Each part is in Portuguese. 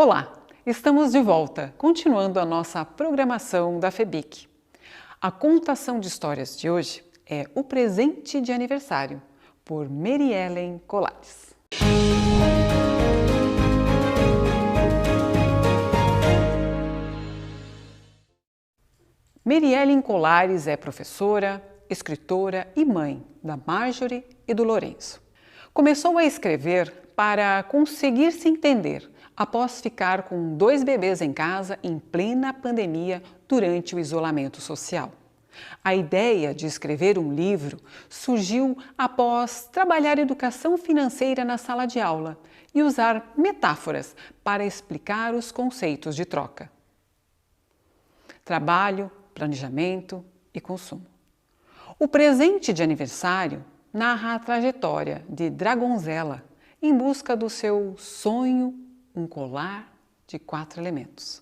Olá, estamos de volta, continuando a nossa programação da FEBIC. A contação de histórias de hoje é O Presente de Aniversário, por Mary Ellen Colares. Mary Ellen Colares é professora, escritora e mãe da Marjorie e do Lourenço. Começou a escrever para conseguir se entender após ficar com 2 bebês em casa em plena pandemia durante o isolamento social. A ideia de escrever um livro surgiu após trabalhar educação financeira na sala de aula e usar metáforas para explicar os conceitos de troca. Trabalho, planejamento e consumo. O Presente de Aniversário narra a trajetória de Dragonzela em busca do seu sonho, um colar de 4 elementos.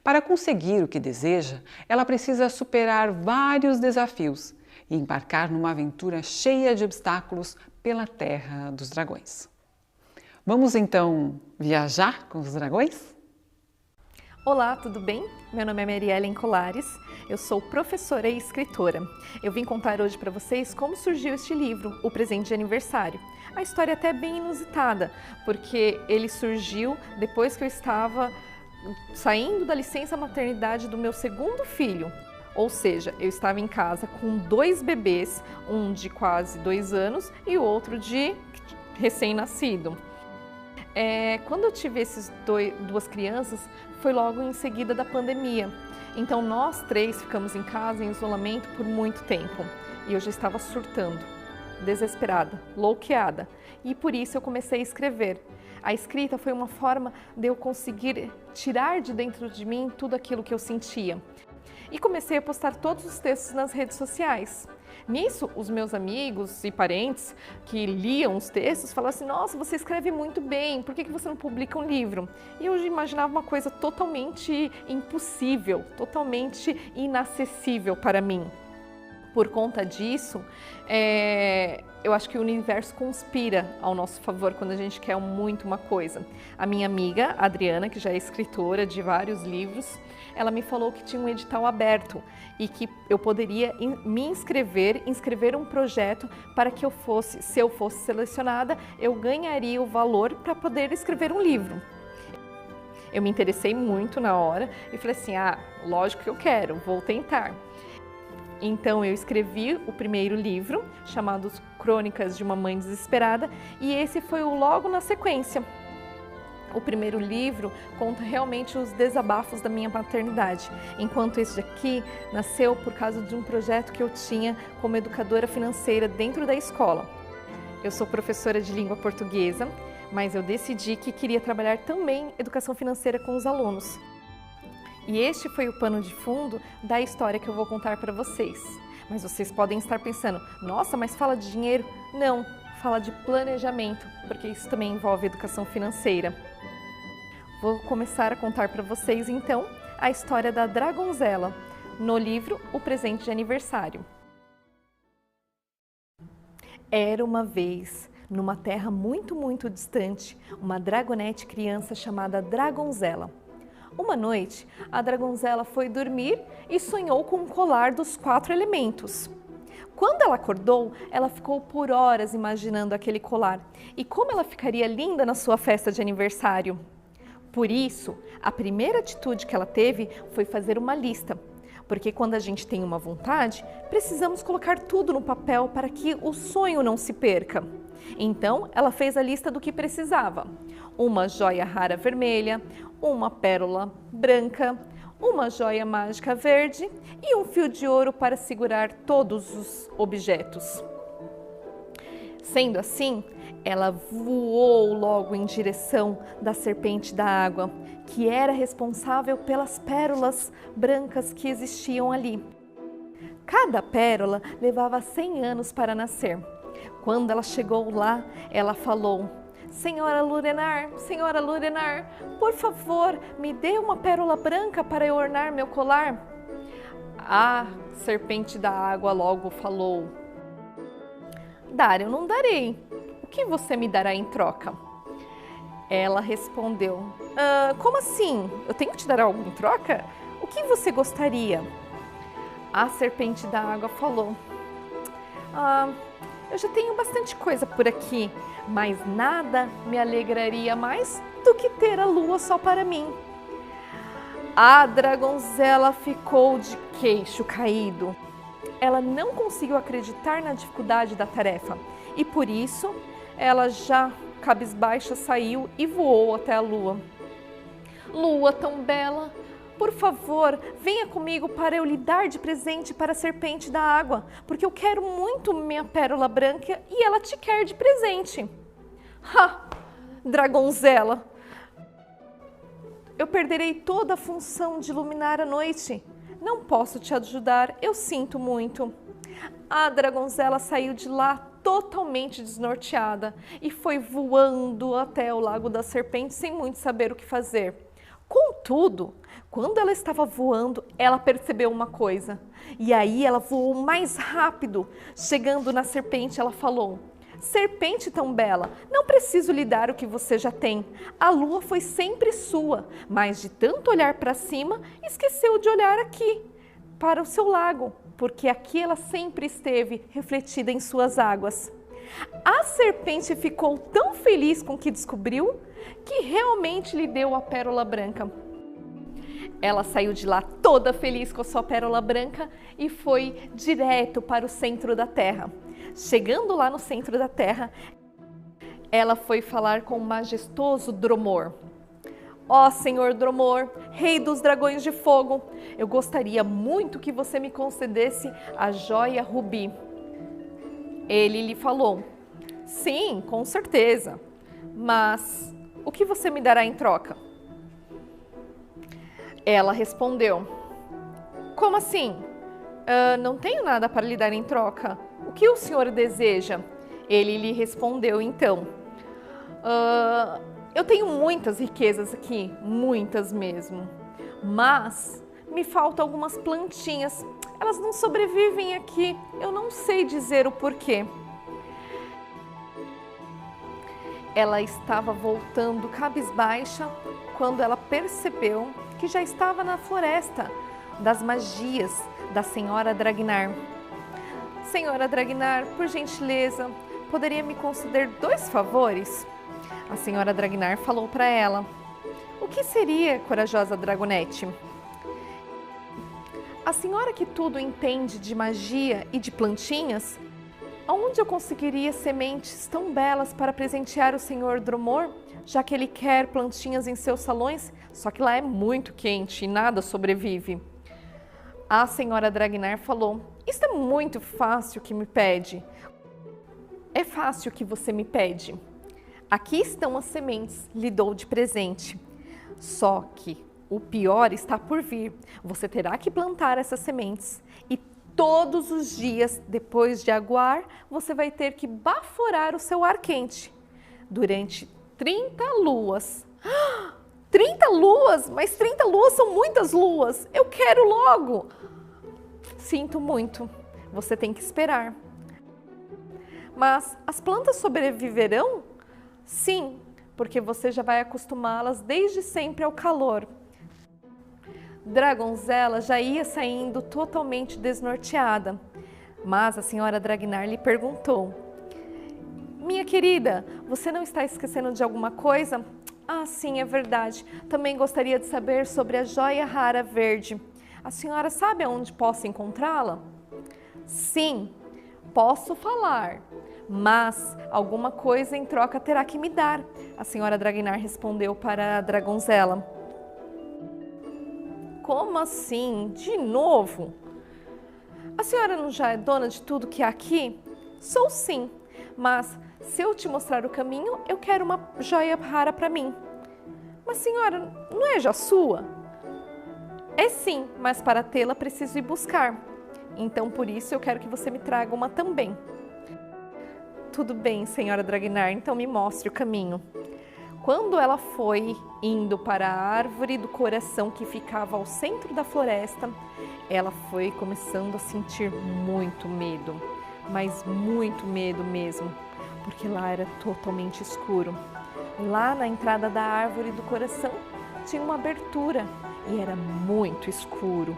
Para conseguir o que deseja, ela precisa superar vários desafios e embarcar numa aventura cheia de obstáculos pela Terra dos Dragões. Vamos então viajar com os dragões? Olá, tudo bem? Meu nome é Mary Ellen Colares, eu sou professora e escritora. Eu vim contar hoje para vocês como surgiu este livro, O Presente de Aniversário. A história é até bem inusitada, porque ele surgiu depois que eu estava saindo da licença maternidade do meu segundo filho. Ou seja, eu estava em casa com 2 bebês, um de quase 2 anos e o outro de recém-nascido. Quando eu tive essas 2 crianças, foi logo em seguida da pandemia. Então nós 3 ficamos em casa em isolamento por muito tempo. E eu já estava surtando, desesperada, louqueada. E por isso eu comecei a escrever. A escrita foi uma forma de eu conseguir tirar de dentro de mim tudo aquilo que eu sentia. E comecei a postar todos os textos nas redes sociais. Nisso, os meus amigos e parentes que liam os textos falavam assim: nossa, você escreve muito bem, por que você não publica um livro? E eu imaginava uma coisa totalmente impossível, totalmente inacessível para mim. Por conta disso, eu acho que o universo conspira ao nosso favor quando a gente quer muito uma coisa. A minha amiga, Adriana, que já é escritora de vários livros, ela me falou que tinha um edital aberto e que eu poderia me inscrever um projeto para que se eu fosse selecionada, eu ganharia o valor para poder escrever um livro. Eu me interessei muito na hora e falei assim: lógico que eu quero, vou tentar. Então eu escrevi o primeiro livro, chamado Crônicas de uma Mãe Desesperada, e esse foi logo na sequência. O primeiro livro conta realmente os desabafos da minha maternidade, enquanto esse aqui nasceu por causa de um projeto que eu tinha como educadora financeira dentro da escola. Eu sou professora de língua portuguesa, mas eu decidi que queria trabalhar também educação financeira com os alunos. E este foi o pano de fundo da história que eu vou contar para vocês. Mas vocês podem estar pensando: nossa, mas fala de dinheiro? Não, fala de planejamento, porque isso também envolve educação financeira. Vou começar a contar para vocês então a história da Dragonzela, no livro O Presente de Aniversário. Era uma vez, numa terra muito, muito distante, uma dragonete criança chamada Dragonzela. Uma noite, a Dragonzela foi dormir e sonhou com um colar dos 4 elementos. Quando ela acordou, ela ficou por horas imaginando aquele colar e como ela ficaria linda na sua festa de aniversário. Por isso, a primeira atitude que ela teve foi fazer uma lista, porque quando a gente tem uma vontade, precisamos colocar tudo no papel para que o sonho não se perca. Então, ela fez a lista do que precisava: uma joia rara vermelha, uma pérola branca, uma joia mágica verde e um fio de ouro para segurar todos os objetos. Sendo assim, ela voou logo em direção da serpente da água, que era responsável pelas pérolas brancas que existiam ali. Cada pérola levava 100 anos para nascer. Quando ela chegou lá, ela falou: Senhora Lurenar, por favor, me dê uma pérola branca para eu ornar meu colar. A serpente da água logo falou: Dar eu não darei. O que você me dará em troca? Ela respondeu: como assim? Eu tenho que te dar algo em troca? O que você gostaria? A serpente da água falou: eu já tenho bastante coisa por aqui, mas nada me alegraria mais do que ter a lua só para mim. A dragonzela ficou de queixo caído. Ela não conseguiu acreditar na dificuldade da tarefa e por isso ela já cabisbaixa saiu e voou até a lua. Lua tão bela, por favor, venha comigo para eu lhe dar de presente para a serpente da água, porque eu quero muito minha pérola branca e ela te quer de presente. Ha! Dragonzela! Eu perderei toda a função de iluminar a noite. Não posso te ajudar, eu sinto muito. A dragonzela saiu de lá totalmente desnorteada e foi voando até o Lago da Serpente sem muito saber o que fazer. Contudo, quando ela estava voando, ela percebeu uma coisa. E aí ela voou mais rápido. Chegando na serpente, ela falou: serpente tão bela, não preciso lhe dar o que você já tem. A lua foi sempre sua, mas de tanto olhar para cima, esqueceu de olhar aqui, para o seu lago, porque aqui ela sempre esteve refletida em suas águas. A serpente ficou tão feliz com o que descobriu, que realmente lhe deu a pérola branca. Ela saiu de lá toda feliz com a sua pérola branca e foi direto para o centro da Terra. Chegando lá no centro da Terra, ela foi falar com o majestoso Dromor. Ó Senhor Dromor, rei dos dragões de fogo, eu gostaria muito que você me concedesse a joia rubi. Ele lhe falou: sim, com certeza, mas o que você me dará em troca? Ela respondeu: como assim? Não tenho nada para lhe dar em troca. O que o senhor deseja? Ele lhe respondeu então: eu tenho muitas riquezas aqui, muitas mesmo, mas me faltam algumas plantinhas. Elas não sobrevivem aqui, eu não sei dizer o porquê. Ela estava voltando cabisbaixa quando ela percebeu que já estava na floresta das magias da Senhora Dragnar. Senhora Dragnar, por gentileza, poderia me conceder 2 favores? A Senhora Dragnar falou para ela: o que seria, corajosa dragonete? A senhora que tudo entende de magia e de plantinhas, aonde eu conseguiria sementes tão belas para presentear o Senhor Dromor, já que ele quer plantinhas em seus salões, só que lá é muito quente e nada sobrevive? A Senhora Dragnar falou: isto é muito fácil que me pede. É fácil que você me pede. Aqui estão as sementes, lhe dou de presente. Só que o pior está por vir. Você terá que plantar essas sementes e todos os dias, depois de aguar, você vai ter que baforar o seu ar quente durante 30 luas. 30 luas? Mas 30 luas são muitas luas. Eu quero logo. Sinto muito. Você tem que esperar. Mas as plantas sobreviverão? Sim, porque você já vai acostumá-las desde sempre ao calor. Dragonzela já ia saindo totalmente desnorteada, mas a Senhora Dragnar lhe perguntou: minha querida, você não está esquecendo de alguma coisa? Ah, sim, é verdade. Também gostaria de saber sobre a joia rara verde. A senhora sabe aonde posso encontrá-la? Sim, posso falar, mas alguma coisa em troca terá que me dar. A Senhora Dragnar respondeu para a dragonzela. Como assim? De novo? A senhora não já é dona de tudo que há aqui? Sou sim, mas se eu te mostrar o caminho, eu quero uma joia rara para mim. Mas senhora, não é já sua? É sim, mas para tê-la preciso ir buscar. Então por isso eu quero que você me traga uma também. Tudo bem, Senhora Dragnar, então me mostre o caminho. Quando ela foi indo para a árvore do coração que ficava ao centro da floresta, ela foi começando a sentir muito medo, mas muito medo mesmo, porque lá era totalmente escuro. Lá na entrada da árvore do coração tinha uma abertura e era muito escuro.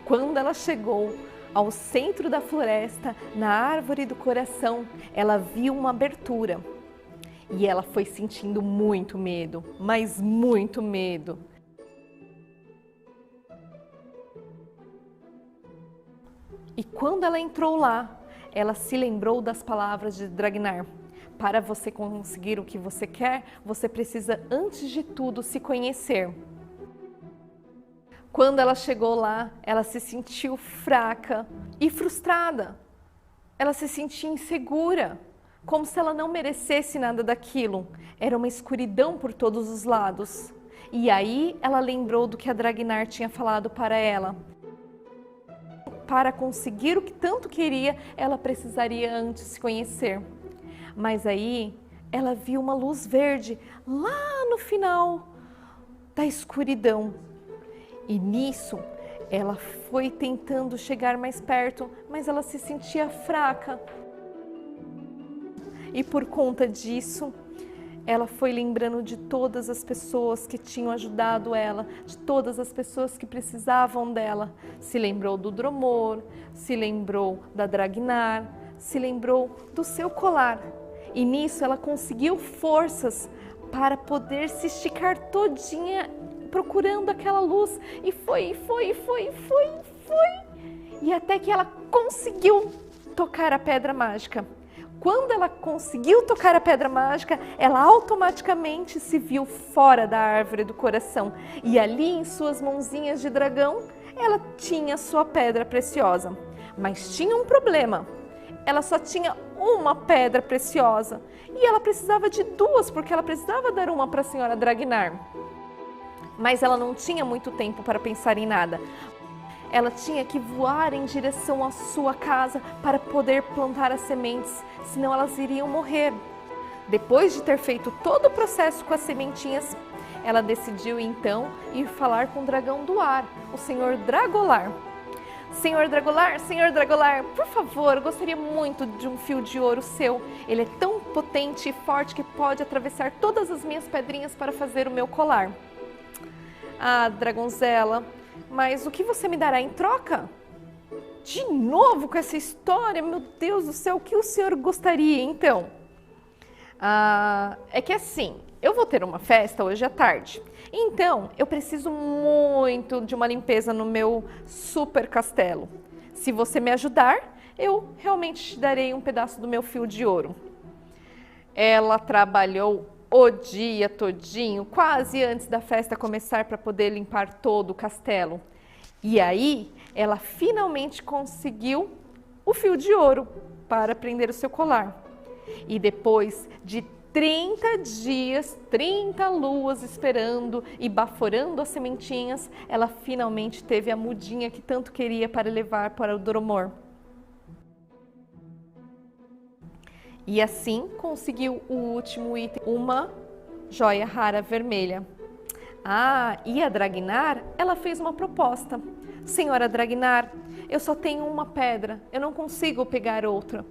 Quando ela chegou ao centro da floresta, na árvore do coração, ela viu uma abertura. E ela foi sentindo muito medo, mas muito medo. E quando ela entrou lá, ela se lembrou das palavras de Dragnar. Para você conseguir o que você quer, você precisa, antes de tudo, se conhecer. Quando ela chegou lá, ela se sentiu fraca e frustrada. Ela se sentia insegura, como se ela não merecesse nada daquilo. Era uma escuridão por todos os lados. E aí ela lembrou do que a Dragnar tinha falado para ela. Para conseguir o que tanto queria, ela precisaria antes se conhecer. Mas aí ela viu uma luz verde lá no final da escuridão. E nisso, ela foi tentando chegar mais perto, mas ela se sentia fraca. E por conta disso, ela foi lembrando de todas as pessoas que tinham ajudado ela, de todas as pessoas que precisavam dela. Se lembrou do Dromor, se lembrou da Dragnar, se lembrou do seu colar. E nisso ela conseguiu forças para poder se esticar todinha procurando aquela luz, e foi. E até que ela conseguiu tocar a pedra mágica. Quando ela conseguiu tocar a pedra mágica, ela automaticamente se viu fora da árvore do coração. E ali em suas mãozinhas de dragão, ela tinha sua pedra preciosa. Mas tinha um problema. Ela só tinha uma pedra preciosa. E ela precisava de duas, porque ela precisava dar uma para a senhora Dragnar. Mas ela não tinha muito tempo para pensar em nada. Ela tinha que voar em direção à sua casa para poder plantar as sementes, senão elas iriam morrer. Depois de ter feito todo o processo com as sementinhas, ela decidiu então ir falar com o dragão do ar, o Senhor Dragolar. Senhor Dragolar, por favor, eu gostaria muito de um fio de ouro seu. Ele é tão potente e forte que pode atravessar todas as minhas pedrinhas para fazer o meu colar. Ah, dragonzela, mas o que você me dará em troca? De novo com essa história? Meu Deus do céu, o que o senhor gostaria então? É que assim, eu vou ter uma festa hoje à tarde. Então, eu preciso muito de uma limpeza no meu super castelo. Se você me ajudar, eu realmente te darei um pedaço do meu fio de ouro. Ela trabalhou o dia todinho, quase antes da festa começar, para poder limpar todo o castelo. E aí, ela finalmente conseguiu o fio de ouro para prender o seu colar. E depois de 30 dias, 30 luas esperando e baforando as sementinhas, ela finalmente teve a mudinha que tanto queria para levar para o Dromor. E assim conseguiu o último item, uma joia rara vermelha. E a Dragnar, ela fez uma proposta. Senhora Dragnar, eu só tenho uma pedra, eu não consigo pegar outra.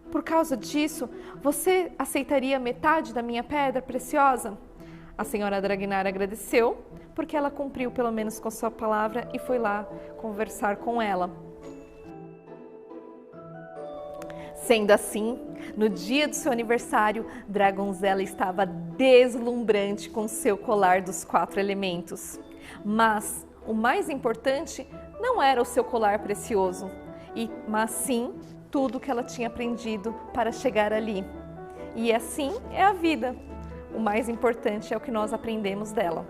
Por causa disso, você aceitaria metade da minha pedra preciosa? A senhora Dragnar agradeceu, porque ela cumpriu pelo menos com sua palavra e foi lá conversar com ela. Sendo assim, no dia do seu aniversário, Dragonzela estava deslumbrante com seu colar dos 4 elementos. Mas o mais importante não era o seu colar precioso, mas sim tudo que ela tinha aprendido para chegar ali. E assim é a vida. O mais importante é o que nós aprendemos dela.